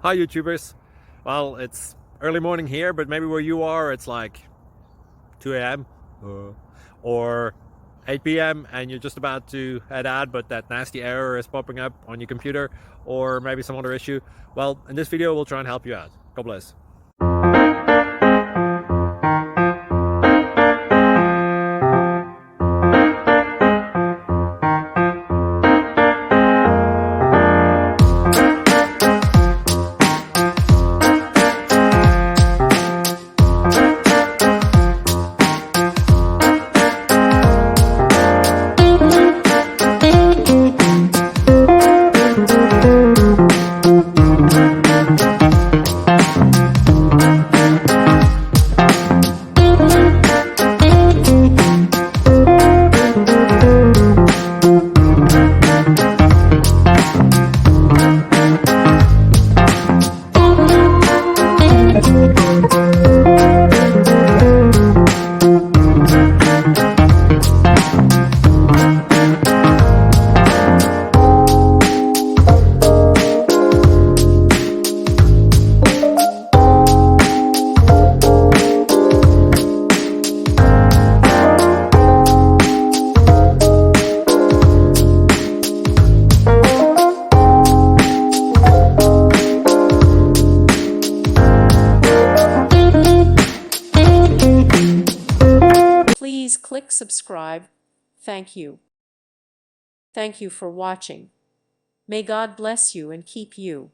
Hi YouTubers. Well, it's early morning here, but maybe where you are it's like 2 a.m. or 8 p.m. and you're just about to head out, but that nasty error is popping up on your computer, or maybe some other issue. Well, in this video we'll try and help you out. God bless. Please click subscribe. Thank you. Thank you for watching. May God bless you and keep you.